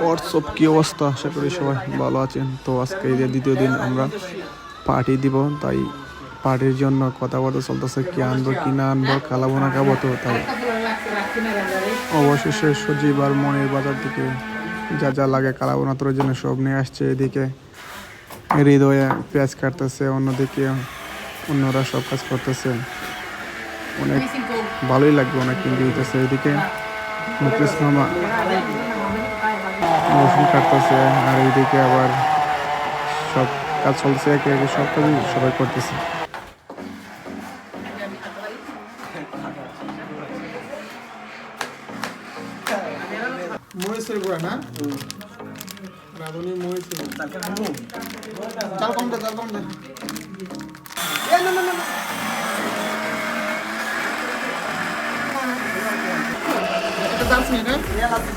WhatsApp কি অবস্থা, আশা করি সবাই ভালো আছেন। তো আজকে ঈদের দ্বিতীয় দিন আমরা পার্টি দিব, তাই পার্টির জন্য কথাবার্তা চলতেছে, কি আনবো কি না আনবো, খালাবো না খাবো। তো তাই অবশেষে সজীব আর মনের বাজার থেকে যা যা লাগে কালাবোনা তোর জন্য সব নিয়ে আসছে। এদিকে হৃদয়ে পেঁয়াজ কাটতেছে, অন্যদিকে অন্যরা সব কাজ করতেছে। অনেক ভালোই লাগবে, অনেক কিনতে দিতেছে। এদিকে মুকেশ মামা রসুন কাটতেছে, আর এইদিকে আবার সব কাজ চলছে, একে একে সব কাজই সবাই করতেছে। মরিচের গুঁড়া না, রাঁধুনি মরিচের চাল কম দে, চাল কম দে। দারচিনি না, এলাচি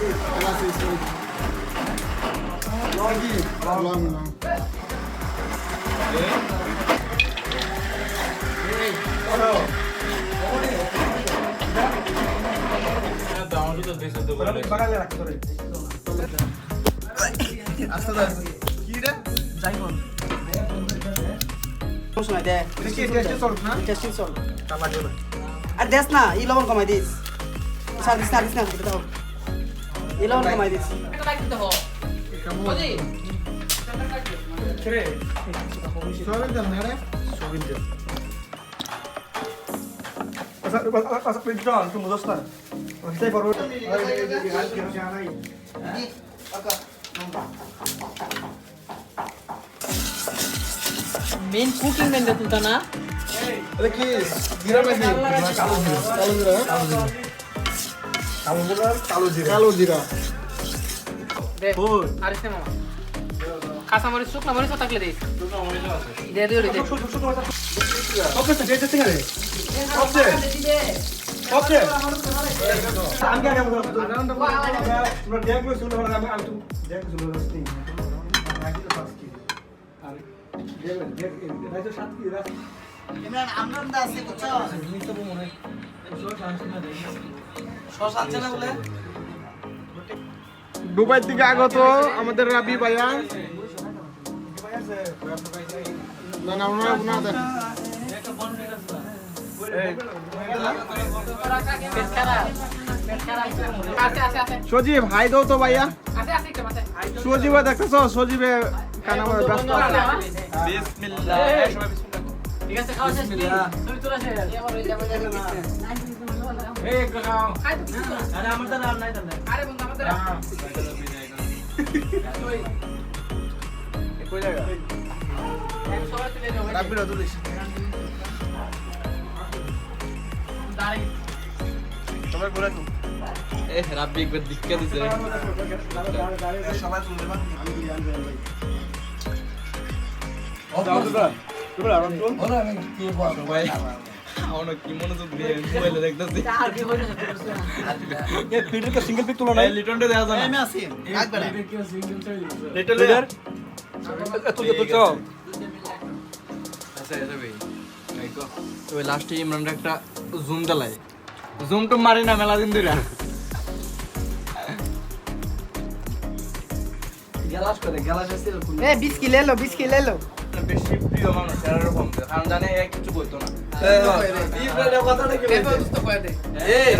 লং লং। আর দেশ না ই লবণ কমাই দিস, সার্ভিস না দিস না দাও, ই লবণ কমাই দিস। মেন কুকিং মেন তুলতা না, এটা কি জিরা মেদি, কালো জিরা, কালো জিরা। আরে সে মামা কাঁচা মরিচ শুকনা মরিচও থাকলে দিস, দে দিও রে দে। দুবাই থেকে আগত আমাদের রাবি ভাইয়া, না না ওনারা না দেন। সজীব হাই দাও তো ভাইয়া, সজীবে দেখতেছ, সজীবে কানা ব্যস্ত আছে। বিসমিল্লাহ, ঠিক আছে খাওয়া শেষ, তুমি তোরা শেষ এবার ওই যাবে এই একটু খাও। আরে আমাদের রান নাই তাহলে, আরে বন্ধু আমাদের কই জায়গা এক সবাই তুলে দাও, রাব্বি না তুলিস দাঁড়ি সবাই বলে তো এ রাব্বি একবার দিক্কা দিছে সবাই তুলে দেবা, আমি জ্ঞান দেই ভাই। দাও দাও তোরা আরাম তো ওরা আমি কি বলবো ভাই, আমরা কি মনোযোগ দিয়ে মোবাইলে দেখতেছি। আর কি হইছে এ ফিডের কা সিঙ্গেল পিক তোলা নাই, লিটনটা দেয়া যায় না। আমি আছি একবার লিটন লিডার তুই তো চাও আচ্ছা এটা ভাই নাইকো তো লাস্টে ইমরান একটা জুম চালায়, জুম তো মারি না মেলা দিন ধরে। গ্যালাস করে গ্যালাস আছে এ বিস্কি লে লো বেশি প্রিয় মানুষ এরকম কারণ জানে কিছু বলতো না। এই কথাটা কি বলতো? এই